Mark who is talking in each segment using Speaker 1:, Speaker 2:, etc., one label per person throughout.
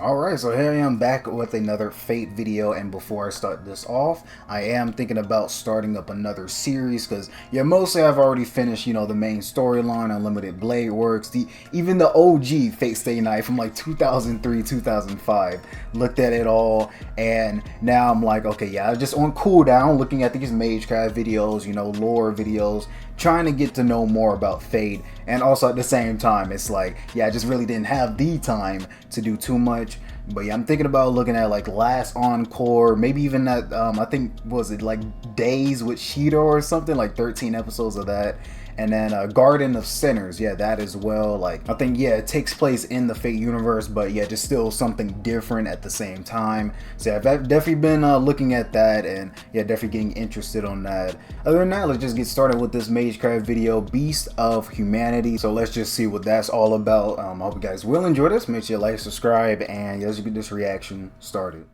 Speaker 1: Alright, so here I am back with another Fate video, and before I start this off, I am thinking about starting up another series, because, yeah, mostly I've already finished, the main storyline, Unlimited Blade Works, even the OG Fate Stay Night from like 2003, 2005, looked at it all, and now I'm like, okay, yeah, I'm just on cooldown, looking at these Magecraft videos, lore videos, trying to get to know more about Fate, and also at the same time, it's like, yeah, I just really didn't have the time to do too much. But yeah, I'm thinking about looking at like Last Encore, maybe even that, I think, was it like Days with Sheeta or something, like 13 episodes of that. And then Garden of Sinners, yeah, that as well. Like, I think, yeah, it takes place in the Fate universe, but yeah, just still something different at the same time. So yeah, I've definitely been looking at that, and yeah, definitely getting interested on that. Other than that, let's just get started with this Magecraft video, Beast of Humanity. So let's just see what that's all about. I hope you guys will enjoy this. Make sure you like, subscribe, and yeah, let's get this reaction started.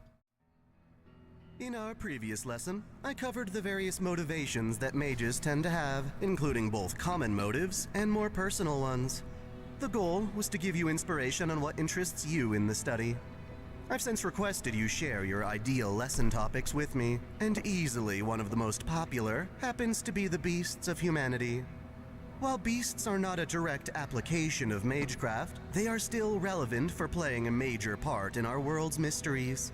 Speaker 2: In our previous lesson, I covered the various motivations that mages tend to have, including both common motives and more personal ones. The goal was to give you inspiration on what interests you in the study. I've since requested you share your ideal lesson topics with me, and easily one of the most popular happens to be the Beasts of Humanity. While beasts are not a direct application of Magecraft, they are still relevant for playing a major part in our world's mysteries.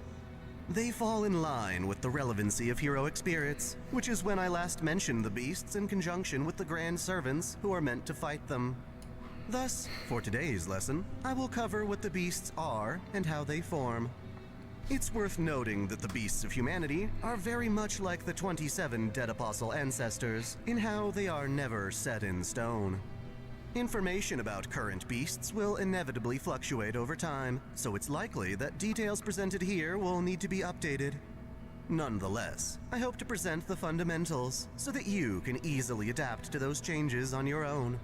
Speaker 2: They fall in line with the relevancy of heroic spirits, which is when I last mentioned the beasts in conjunction with the grand servants who are meant to fight them. Thus, for today's lesson, I will cover what the beasts are and how they form. It's worth noting that the Beasts of Humanity are very much like the 27 Dead Apostle ancestors in how they are never set in stone. Information about current beasts will inevitably fluctuate over time, so it's likely that details presented here will need to be updated. Nonetheless, I hope to present the fundamentals so that you can easily adapt to those changes on your own.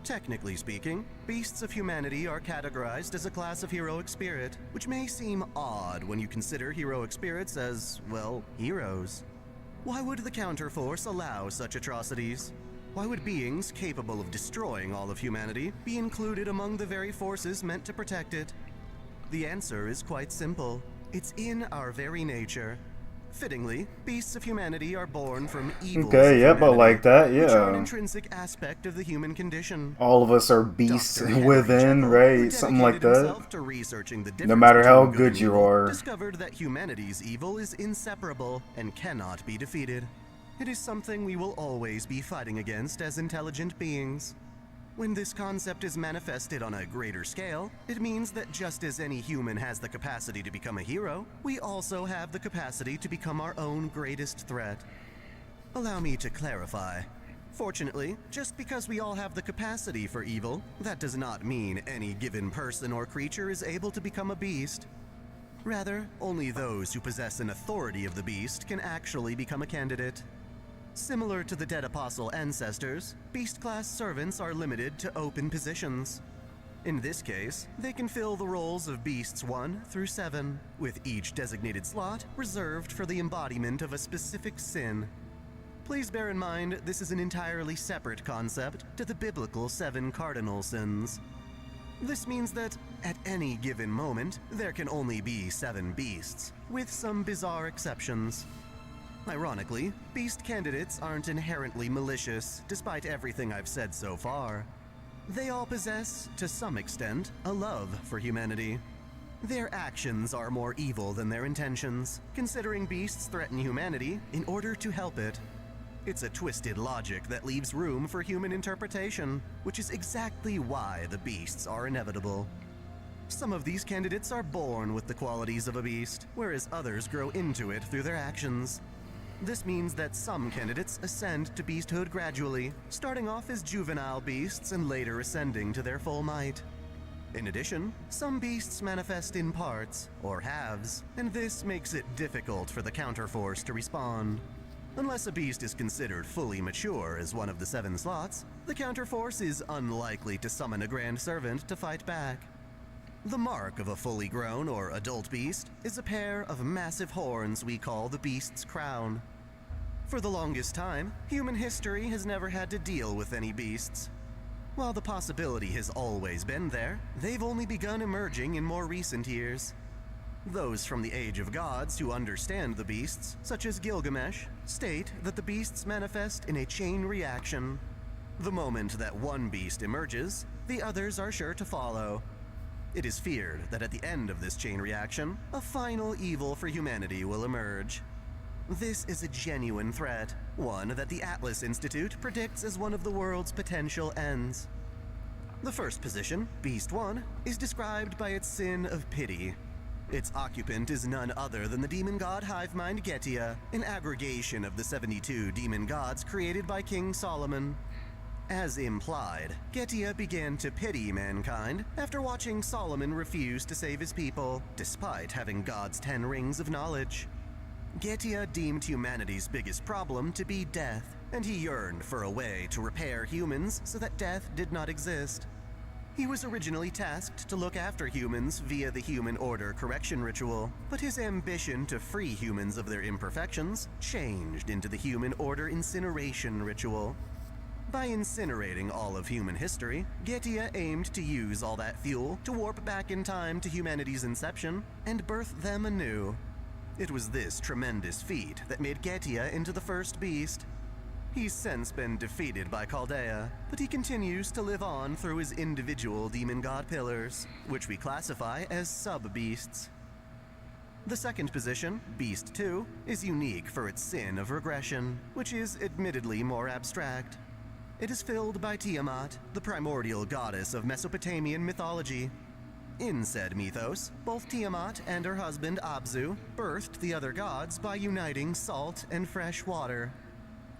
Speaker 2: Technically speaking, Beasts of Humanity are categorized as a class of heroic spirit, which may seem odd when you consider heroic spirits as, well, heroes. Why would the counterforce allow such atrocities? Why would beings capable of destroying all of humanity be included among the very forces meant to protect it? The answer is quite simple. It's in our very nature. Fittingly, Beasts of Humanity are born from evils
Speaker 1: Okay, yep, I like that,
Speaker 2: which are an
Speaker 1: yeah.
Speaker 2: intrinsic aspect of the human condition.
Speaker 1: All of us are beasts
Speaker 2: Dr. Henry
Speaker 1: within,
Speaker 2: Jekyll, who
Speaker 1: right? Something like
Speaker 2: dedicated
Speaker 1: that.
Speaker 2: himself to researching the
Speaker 1: No
Speaker 2: difference
Speaker 1: matter how
Speaker 2: between
Speaker 1: good
Speaker 2: and
Speaker 1: you
Speaker 2: evil,
Speaker 1: are.
Speaker 2: discovered that humanity's evil is inseparable and cannot be defeated. It is something we will always be fighting against as intelligent beings. When this concept is manifested on a greater scale, it means that just as any human has the capacity to become a hero, we also have the capacity to become our own greatest threat. Allow me to clarify. Fortunately, just because we all have the capacity for evil, that does not mean any given person or creature is able to become a beast. Rather, only those who possess an authority of the beast can actually become a candidate. Similar to the Dead Apostle ancestors, Beast-class servants are limited to open positions. In this case, they can fill the roles of Beasts 1 through 7, with each designated slot reserved for the embodiment of a specific sin. Please bear in mind this is an entirely separate concept to the biblical 7 cardinal sins. This means that, at any given moment, there can only be 7 beasts, with some bizarre exceptions. Ironically, beast candidates aren't inherently malicious, despite everything I've said so far. They all possess, to some extent, a love for humanity. Their actions are more evil than their intentions, considering beasts threaten humanity in order to help it. It's a twisted logic that leaves room for human interpretation, which is exactly why the beasts are inevitable. Some of these candidates are born with the qualities of a beast, whereas others grow into it through their actions. This means that some candidates ascend to beasthood gradually, starting off as juvenile beasts and later ascending to their full might. In addition, some beasts manifest in parts, or halves, and this makes it difficult for the counterforce to respond. Unless a beast is considered fully mature as one of the 7 slots, the counterforce is unlikely to summon a grand servant to fight back. The mark of a fully grown or adult beast is a pair of massive horns we call the beast's crown. For the longest time, human history has never had to deal with any beasts. While the possibility has always been there, they've only begun emerging in more recent years. Those from the Age of Gods who understand the beasts, such as Gilgamesh, state that the beasts manifest in a chain reaction. The moment that one beast emerges, the others are sure to follow. It is feared that at the end of this chain reaction, a final evil for humanity will emerge. This is a genuine threat, one that the Atlas Institute predicts as one of the world's potential ends. The first position, Beast 1, is described by its sin of pity. Its occupant is none other than the demon god hivemind Getiya, an aggregation of the 72 demon gods created by King Solomon. As implied, Getiya began to pity mankind after watching Solomon refuse to save his people, despite having God's 10 rings of knowledge. Getiya deemed humanity's biggest problem to be death, and he yearned for a way to repair humans so that death did not exist. He was originally tasked to look after humans via the Human Order Correction Ritual, but his ambition to free humans of their imperfections changed into the Human Order Incineration Ritual. By incinerating all of human history, Getiya aimed to use all that fuel to warp back in time to humanity's inception and birth them anew. It was this tremendous feat that made Getiya into the first beast. He's since been defeated by Chaldea, but he continues to live on through his individual demon god pillars, which we classify as sub-beasts. The second position, Beast 2, is unique for its sin of regression, which is admittedly more abstract. It is filled by Tiamat, the primordial goddess of Mesopotamian mythology. In said mythos, both Tiamat and her husband Abzu birthed the other gods by uniting salt and fresh water.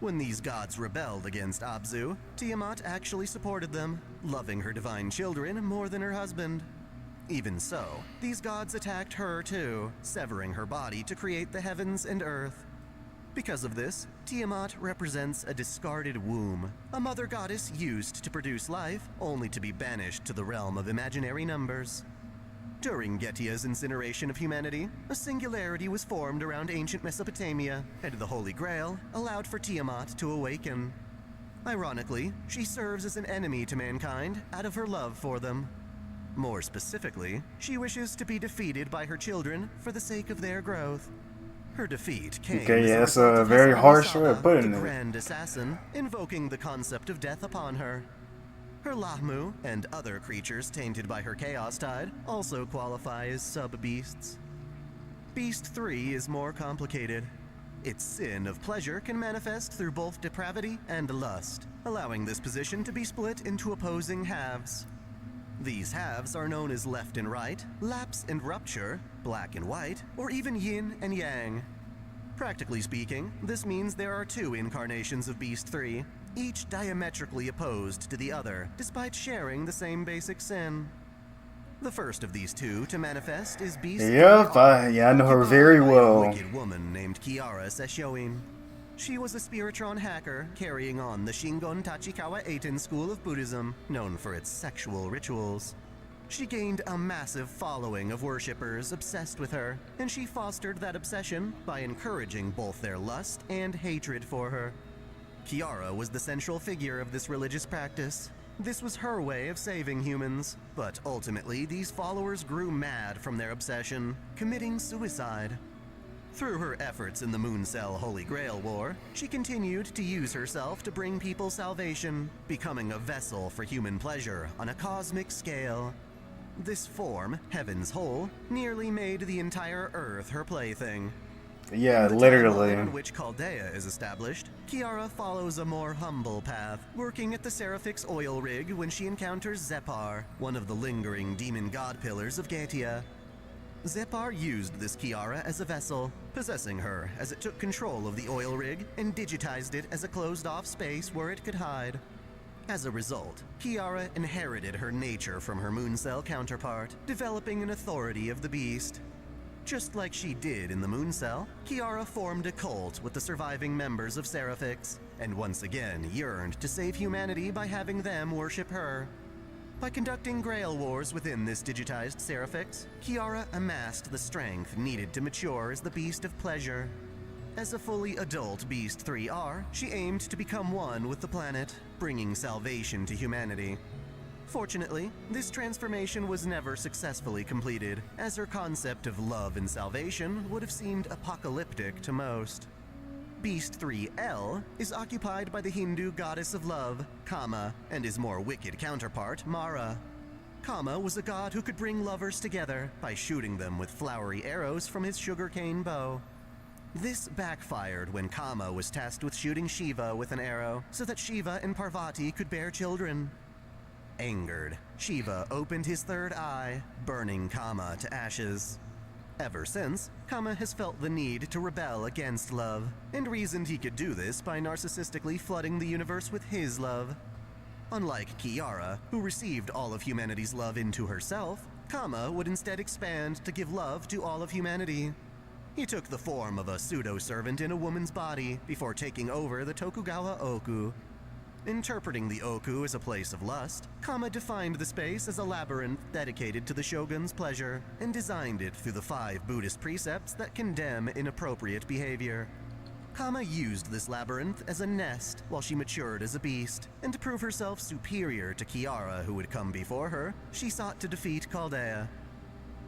Speaker 2: When these gods rebelled against Abzu, Tiamat actually supported them, loving her divine children more than her husband. Even so, these gods attacked her too, severing her body to create the heavens and earth. Because of this, Tiamat represents a discarded womb, a mother goddess used to produce life, only to be banished to the realm of imaginary numbers. During Getiya's incineration of humanity, a singularity was formed around ancient Mesopotamia, and the Holy Grail allowed for Tiamat to awaken. Ironically, she serves as an enemy to mankind out of her love for them. More specifically, she wishes to be defeated by her children for the sake of their growth. Her defeat came
Speaker 1: that's a very harsh way of putting
Speaker 2: the
Speaker 1: it.
Speaker 2: Grand Assassin, invoking the concept of death upon her. Her Lahmu and other creatures tainted by her Chaos Tide also qualify as sub-beasts. Beast 3 is more complicated. Its sin of pleasure can manifest through both depravity and lust, allowing this position to be split into opposing halves. These halves are known as left and right, lapse and rupture, black and white, or even yin and yang. Practically speaking, this means there are two incarnations of Beast 3, each diametrically opposed to the other, despite sharing the same basic sin. The first of these two to manifest is Beast 3.
Speaker 1: I know her very well.
Speaker 2: A wicked woman named Kiara Seshoin. She was a Spiritron hacker carrying on the Shingon Tachikawa Eiten school of Buddhism, known for its sexual rituals. She gained a massive following of worshippers obsessed with her, and she fostered that obsession by encouraging both their lust and hatred for her. Kiara was the central figure of this religious practice. This was her way of saving humans, but ultimately these followers grew mad from their obsession, committing suicide. Through her efforts in the Mooncell Holy Grail War, she continued to use herself to bring people salvation, becoming a vessel for human pleasure on a cosmic scale. This form, Heaven's Whole, nearly made the entire Earth her plaything.
Speaker 1: Yeah,
Speaker 2: In the
Speaker 1: literally.
Speaker 2: timeline in which Chaldea is established, Kiara follows a more humble path, working at the Seraphix oil rig when she encounters Zepar, one of the lingering demon god pillars of Getiya. Zepar used this Kiara as a vessel, possessing her as it took control of the oil rig and digitized it as a closed-off space where it could hide. As a result, Kiara inherited her nature from her Mooncell counterpart, developing an authority of the beast. Just like she did in the Mooncell, Kiara formed a cult with the surviving members of Seraphix, and once again yearned to save humanity by having them worship her. By conducting Grail Wars within this digitized Seraphix, Kiara amassed the strength needed to mature as the Beast of Pleasure. As a fully adult Beast 3R, she aimed to become one with the planet, bringing salvation to humanity. Fortunately, this transformation was never successfully completed, as her concept of love and salvation would have seemed apocalyptic to most. Beast 3L is occupied by the Hindu goddess of love, Kama, and his more wicked counterpart, Mara. Kama was a god who could bring lovers together by shooting them with flowery arrows from his sugarcane bow. This backfired when Kama was tasked with shooting Shiva with an arrow so that Shiva and Parvati could bear children. Angered, Shiva opened his third eye, burning Kama to ashes. Ever since, Kama has felt the need to rebel against love, and reasoned he could do this by narcissistically flooding the universe with his love. Unlike Kiara, who received all of humanity's love into herself, Kama would instead expand to give love to all of humanity. He took the form of a pseudo-servant in a woman's body before taking over the Tokugawa Oku. Interpreting the Oku as a place of lust, Kama defined the space as a labyrinth dedicated to the shogun's pleasure, and designed it through the 5 Buddhist precepts that condemn inappropriate behavior. Kama used this labyrinth as a nest while she matured as a beast, and to prove herself superior to Kiara, who would come before her, she sought to defeat Chaldea.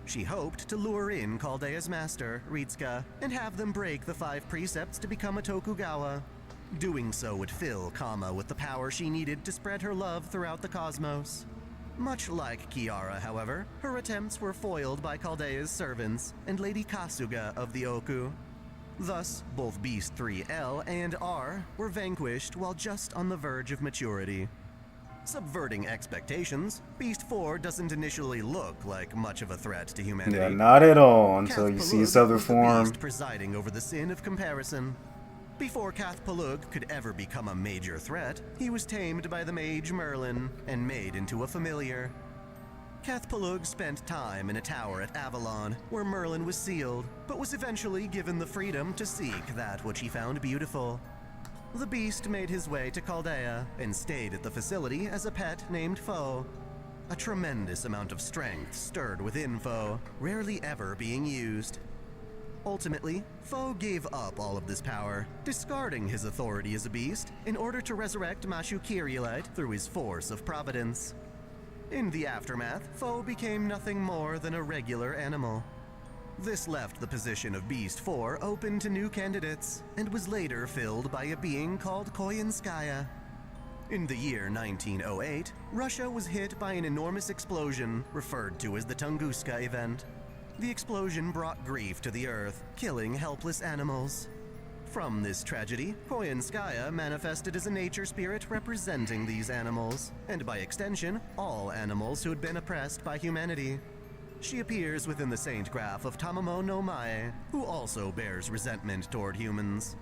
Speaker 2: She hoped to lure in Chaldea's master, Ritsuka, and have them break the 5 precepts to become a Tokugawa. Doing so would fill Kama with the power she needed to spread her love throughout the cosmos. Much like Kiara, however, her attempts were foiled by Chaldea's servants and Lady Kasuga of the Oku. Thus, both Beast 3L and R were vanquished while just on the verge of maturity. Subverting expectations, Beast 4 doesn't initially look like much of a threat to humanity.
Speaker 1: Yeah, not at all until you
Speaker 2: Cath
Speaker 1: see his
Speaker 2: Palug
Speaker 1: other
Speaker 2: was the
Speaker 1: form.
Speaker 2: beast presiding over the sin of comparison. Before Cath Palug could ever become a major threat, he was tamed by the mage Merlin and made into a familiar. Cath Palug spent time in a tower at Avalon, where Merlin was sealed, but was eventually given the freedom to seek that which he found beautiful. The beast made his way to Chaldea and stayed at the facility as a pet named Foe. A tremendous amount of strength stirred within Foe, rarely ever being used. Ultimately, Foe gave up all of this power, discarding his authority as a beast in order to resurrect Mashu Kirielite through his force of providence. In the aftermath, Foe became nothing more than a regular animal. This left the position of Beast 4 open to new candidates, and was later filled by a being called Koyanskaya. In the year 1908, Russia was hit by an enormous explosion referred to as the Tunguska event. The explosion brought grief to the Earth, killing helpless animals. From this tragedy, Koyanskaya manifested as a nature spirit representing these animals, and by extension, all animals who had been oppressed by humanity. She appears within the saint graph of Tamamo no Mae, who also bears resentment toward humans.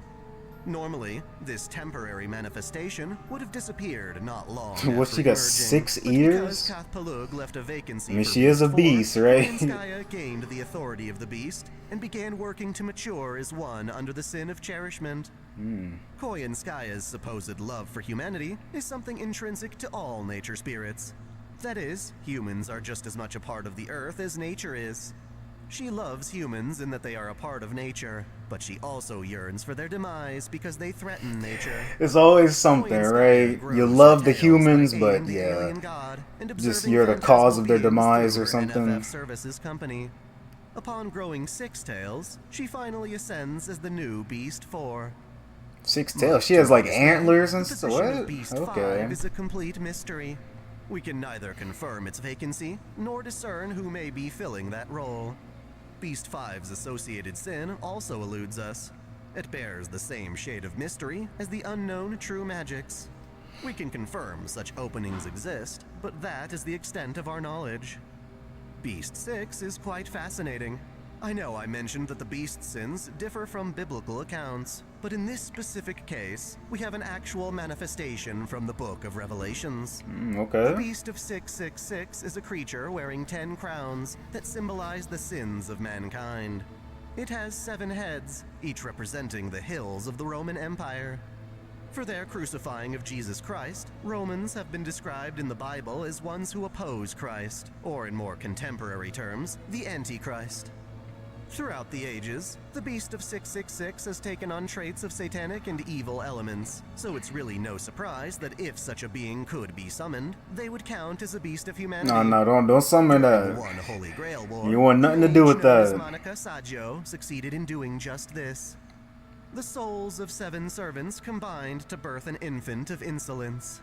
Speaker 2: Normally, this temporary manifestation would have disappeared not long after
Speaker 1: What, she got
Speaker 2: emerging,
Speaker 1: 6
Speaker 2: but
Speaker 1: ears?
Speaker 2: because Cath Palug left a vacancy
Speaker 1: I mean,
Speaker 2: for
Speaker 1: she is a
Speaker 2: Beast 4,
Speaker 1: beast, right?
Speaker 2: Koyanskaya gained the authority of the beast and began working to mature as one under the sin of cherishment. Koyanskaya's supposed love for humanity is something intrinsic to all nature spirits. That is, humans are just as much a part of the earth as nature is. She loves humans in that they are a part of nature, but she also yearns for their demise because they threaten nature.
Speaker 1: It's always something, right? You love the humans, but yeah, just you're the cause of their demise or something.
Speaker 2: NFF Services Company. Upon growing 6 tails, she finally ascends as the new Beast 4.
Speaker 1: 6 tails? She has like antlers and
Speaker 2: The
Speaker 1: stuff?
Speaker 2: position of
Speaker 1: What?
Speaker 2: Beast
Speaker 1: Okay.
Speaker 2: 5 is a complete mystery. We can neither confirm its vacancy, nor discern who may be filling that role. Beast 5's associated sin also eludes us. It bears the same shade of mystery as the unknown true magics. We can confirm such openings exist, but that is the extent of our knowledge. Beast 6 is quite fascinating. I know I mentioned that the beast sins differ from biblical accounts, but in this specific case, we have an actual manifestation from the Book of Revelations. The
Speaker 1: Okay.
Speaker 2: Beast of 666 is a creature wearing 10 crowns that symbolize the sins of mankind. It has 7 heads, each representing the hills of the Roman Empire. For their crucifying of Jesus Christ, Romans have been described in the Bible as ones who oppose Christ, or in more contemporary terms, the Antichrist. Throughout the ages, the Beast of 666 has taken on traits of satanic and evil elements, so it's really no surprise that if such a being could be summoned, they would count as a beast of humanity.
Speaker 1: No, don't summon that.
Speaker 2: One Holy Grail War,
Speaker 1: You want nothing to do with that.
Speaker 2: Monica Saggio succeeded in doing just this. The souls of 7 servants combined to birth an infant of insolence.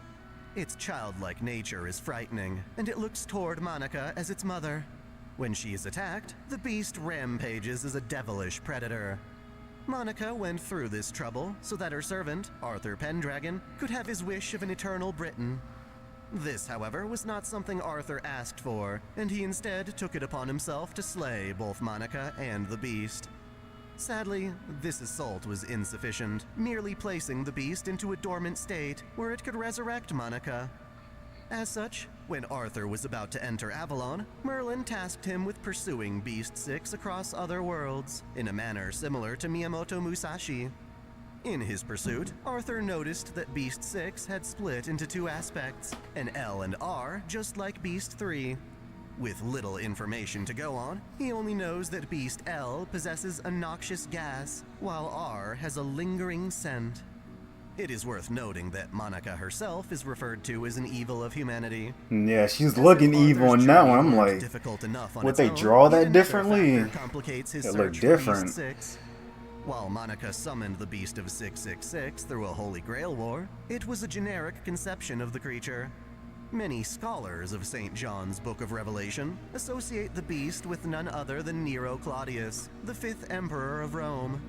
Speaker 2: Its childlike nature is frightening, and it looks toward Monica as its mother. When she is attacked, the beast rampages as a devilish predator. Monica went through this trouble so that her servant, Arthur Pendragon, could have his wish of an eternal Britain. This, however, was not something Arthur asked for, and he instead took it upon himself to slay both Monica and the beast. Sadly, this assault was insufficient, merely placing the beast into a dormant state where it could resurrect Monica. As such, when Arthur was about to enter Avalon, Merlin tasked him with pursuing Beast 6 across other worlds, in a manner similar to Miyamoto Musashi. In his pursuit, Arthur noticed that Beast 6 had split into 2 aspects, an L and R just like Beast 3. With little information to go on, he only knows that Beast L possesses a noxious gas, while R has a lingering scent. It is worth noting that Monica herself is referred to as an evil of humanity.
Speaker 1: Yeah, she's looking evil in that one. I'm like, would they draw that differently? It looked different.
Speaker 2: While Monica summoned the Beast of 666 through a Holy Grail War, it was a generic conception of the creature. Many scholars of St. John's Book of Revelation associate the beast with none other than Nero Claudius, the 5th emperor of Rome.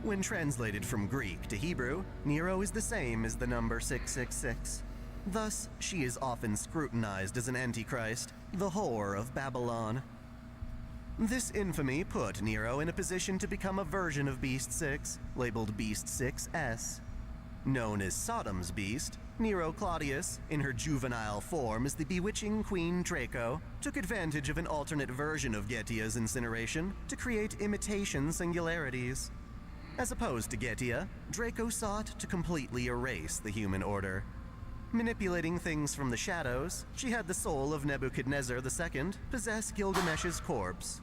Speaker 2: When translated from Greek to Hebrew, Nero is the same as the number 666. Thus, she is often scrutinized as an antichrist, the whore of Babylon. This infamy put Nero in a position to become a version of Beast 6, labeled Beast 6S. Known as Sodom's Beast, Nero Claudius, in her juvenile form as the bewitching Queen Draco, took advantage of an alternate version of Getia's incineration to create imitation singularities. As opposed to Getia, Draco sought to completely erase the human order. Manipulating things from the shadows, she had the soul of Nebuchadnezzar II possess Gilgamesh's corpse.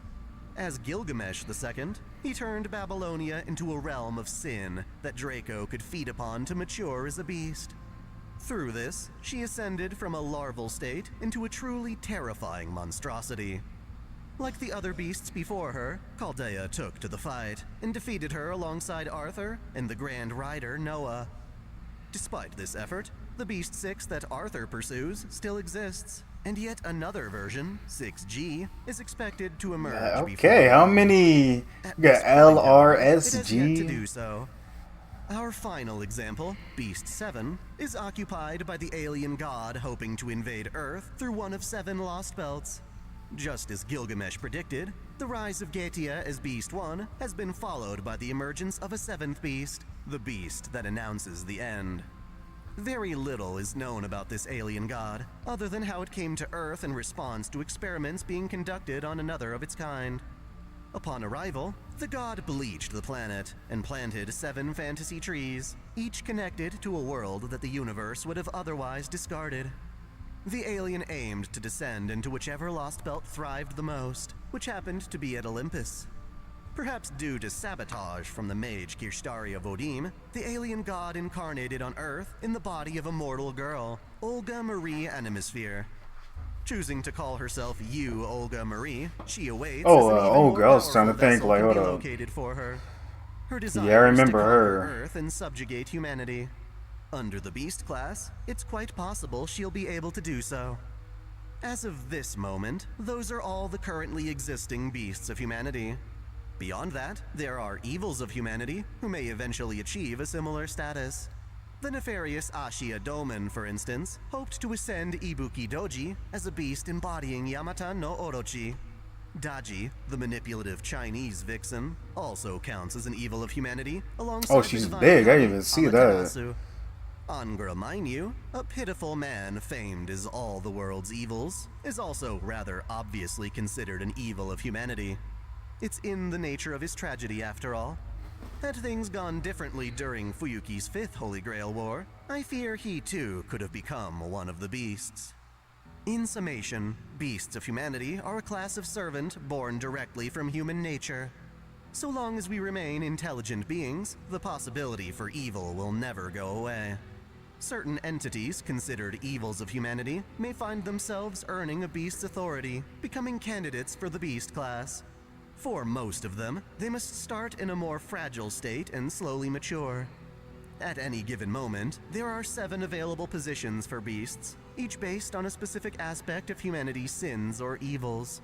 Speaker 2: As Gilgamesh II, he turned Babylonia into a realm of sin that Draco could feed upon to mature as a beast. Through this, she ascended from a larval state into a truly terrifying monstrosity. Like the other beasts before her, Chaldea took to the fight and defeated her alongside Arthur and the Grand Rider Noah. Despite this effort, the Beast 6 that Arthur pursues still exists, and yet another version, 6G, is expected to emerge.
Speaker 1: Okay, how many? You got L, R, S,
Speaker 2: It has
Speaker 1: G.
Speaker 2: yet to do so. Our final example, Beast 7, is occupied by the alien god hoping to invade Earth through one of 7 lost belts. Just as Gilgamesh predicted, the rise of Getia as Beast 1 has been followed by the emergence of a 7th beast, the beast that announces the end. Very little is known about this alien god, other than how it came to Earth in response to experiments being conducted on another of its kind. Upon arrival, the god bleached the planet and planted 7 fantasy trees, each connected to a world that the universe would have otherwise discarded. The alien aimed to descend into whichever lost belt thrived the most, which happened to be at Olympus. Perhaps due to sabotage from the mage Kirstari of Odim, the alien god incarnated on Earth in the body of a mortal girl, Olga Marie Animasphere. Choosing to call herself Olga Marie, she awaits as an even
Speaker 1: Olga,
Speaker 2: more
Speaker 1: I was trying to
Speaker 2: powerful
Speaker 1: think,
Speaker 2: vessel
Speaker 1: like,
Speaker 2: can be
Speaker 1: hold up.
Speaker 2: located for her. Her
Speaker 1: Yeah, I
Speaker 2: desire is to
Speaker 1: remember
Speaker 2: conquer
Speaker 1: her.
Speaker 2: Earth and subjugate humanity. Under the Beast class, it's quite possible she'll be able to do so. As of this moment, those are all the currently existing beasts of humanity. Beyond that, there are evils of humanity who may eventually achieve a similar status. The nefarious Ashia Doman, for instance, hoped to ascend Ibuki Doji as a beast embodying Yamata no Orochi. Daji, the manipulative Chinese vixen, also counts as an evil of humanity, alongside
Speaker 1: Oh,
Speaker 2: the
Speaker 1: she's
Speaker 2: divine
Speaker 1: big. I
Speaker 2: Kami,
Speaker 1: didn't even see that.
Speaker 2: Amaterasu. Angra Mainyu, a pitiful man famed as all the world's evils, is also rather obviously considered an evil of humanity. It's in the nature of his tragedy, after all. Had things gone differently during Fuyuki's 5th Holy Grail War, I fear he too could have become one of the beasts. In summation, beasts of humanity are a class of servant born directly from human nature. So long as we remain intelligent beings, the possibility for evil will never go away. Certain entities considered evils of humanity may find themselves earning a beast's authority, becoming candidates for the beast class. For most of them, they must start in a more fragile state and slowly mature. At any given moment, there are 7 available positions for beasts, each based on a specific aspect of humanity's sins or evils.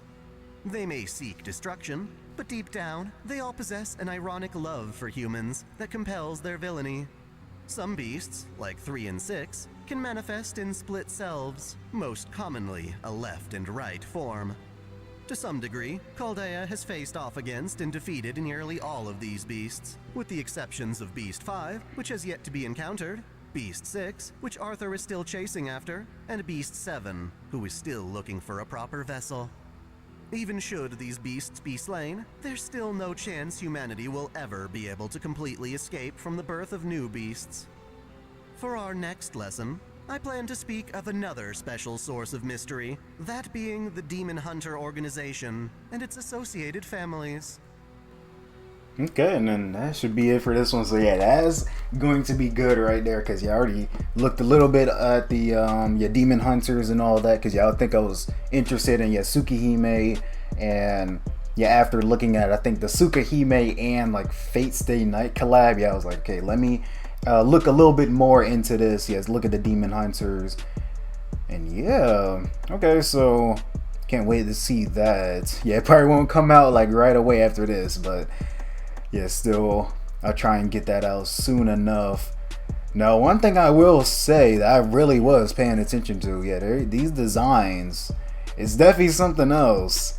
Speaker 2: They may seek destruction, but deep down, they all possess an ironic love for humans that compels their villainy. Some beasts, like 3 and 6, can manifest in split selves, most commonly a left and right form. To some degree, Chaldea has faced off against and defeated nearly all of these beasts, with the exceptions of Beast 5, which has yet to be encountered, Beast 6, which Arthur is still chasing after, and Beast 7, who is still looking for a proper vessel. Even should these beasts be slain, there's still no chance humanity will ever be able to completely escape from the birth of new beasts. For our next lesson, I plan to speak of another special source of mystery, that being the Demon Hunter organization and its associated families.
Speaker 1: Okay, and then that should be it for this one. So yeah, that's going to be good right there, because you already looked a little bit at the your Demon Hunters and all that, because y'all think I was interested in Tsukihime, and yeah, after looking at I think the Tsukihime and like Fate Stay Night collab, yeah, I was like, okay, let me look a little bit more into this. Yes, look at the Demon Hunters, and yeah, okay, so can't wait to see that. Yeah, it probably won't come out like right away after this, but yeah, still, I'll try and get that out soon enough. Now, one thing I will say that I really was paying attention to, yeah, these designs, it's definitely something else.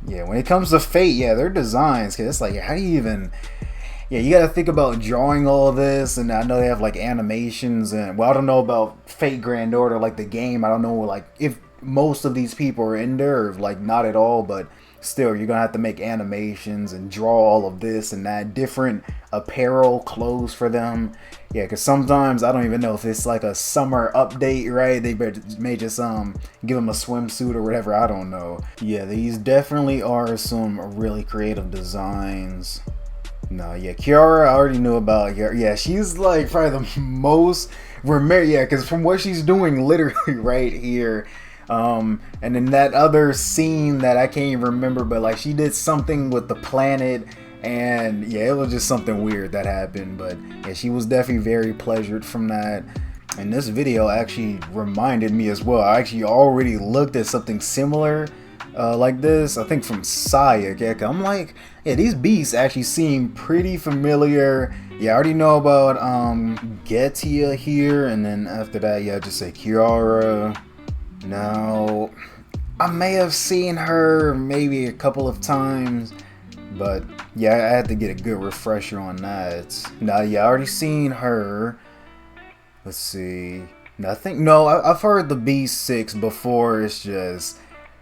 Speaker 1: Yeah, when it comes to Fate, yeah, their designs, because it's like, how do you even, yeah, you got to think about drawing all this, and I know they have like animations, and well, I don't know about Fate Grand Order, like the game, I don't know like if most of these people are in there, or like not at all, but still, you're gonna have to make animations and draw all of this and that, different apparel, clothes for them. Yeah, because sometimes I don't even know if it's like a summer update, right? They may just give them a swimsuit or whatever. I don't know. Yeah, these definitely are some really creative designs. No, yeah, Kiara, I already knew about. Yeah, she's like probably the most remember. Yeah, because from what she's doing, literally right here. And then that other scene that I can't even remember, but like she did something with the planet, and yeah, it was just something weird that happened, but yeah, she was definitely very pleasured from that. And this video actually reminded me as well, I actually already looked at something similar like this, I think from Saya. Yeah, I'm like, yeah, these beasts actually seem pretty familiar. Yeah, I already know about Getia here, and then after that, yeah, just say Kiara. Now, I may have seen her maybe a couple of times, but yeah, I had to get a good refresher on that. Now, yeah, I already seen her. Let's see. No, I've heard the B6 before. It's just,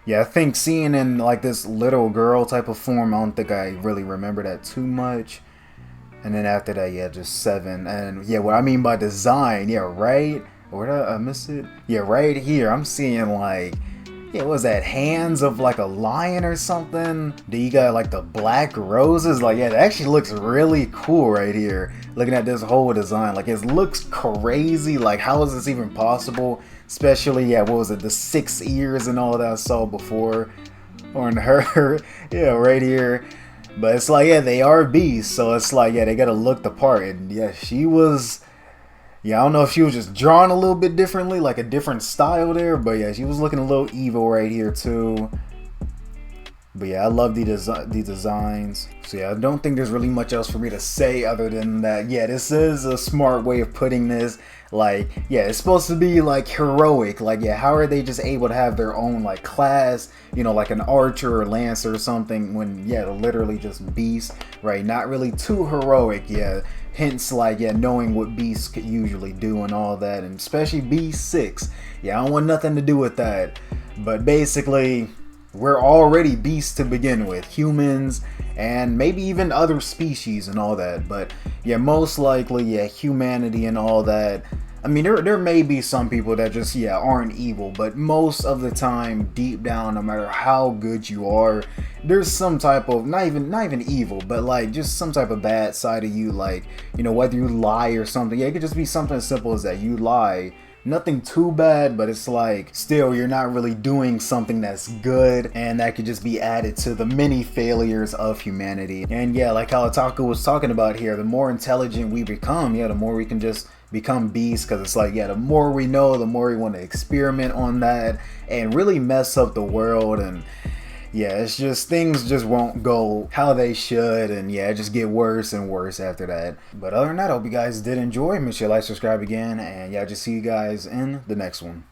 Speaker 1: yeah, I think seeing in like this little girl type of form, I don't think I really remember that too much. And then after that, yeah, just 7. And yeah, what I mean by design, yeah, right? Or did I miss it? Yeah, right here, I'm seeing like, yeah, what was that, hands of like a lion or something? Then you got like the black roses. Like, yeah, that actually looks really cool right here. Looking at this whole design, like it looks crazy. Like, how is this even possible? Especially, yeah, what was it, the 6 ears and all that I saw before on her. Yeah, right here. But it's like, yeah, they are beasts, so it's like, yeah, they gotta look the part. And yeah, she was, yeah, I don't know if she was just drawn a little bit differently, like a different style there, but yeah, she was looking a little evil right here too. But yeah, I love these designs. So yeah, I don't think there's really much else for me to say other than that. Yeah, this is a smart way of putting this. Like, yeah, it's supposed to be like heroic. Like, yeah, how are they just able to have their own like class, you know, like an archer or lancer or something, when, yeah, they're literally just beasts, right? Not really too heroic, yeah. Hence, like, yeah, knowing what beasts could usually do and all that, and especially B6. Yeah, I don't want nothing to do with that. But basically, we're already beasts to begin with, humans and maybe even other species and all that. But yeah, most likely, yeah, humanity and all that. I mean, there may be some people that just, yeah, aren't evil, but most of the time, deep down, no matter how good you are, there's some type of, not even evil, but like just some type of bad side of you, like, you know, whether you lie or something. Yeah, it could just be something as simple as that. You lie. Nothing too bad, but it's like, still, you're not really doing something that's good, and that could just be added to the many failures of humanity. And yeah, like how Otaku was talking about here, the more intelligent we become, yeah, the more we can just become beasts, because it's like, yeah, the more we know, the more we want to experiment on that and really mess up the world. And yeah, it's just, things just won't go how they should, and yeah, it just get worse and worse after that. But other than that, I hope you guys did enjoy. Make sure you like, subscribe again, and yeah, just see you guys in the next one.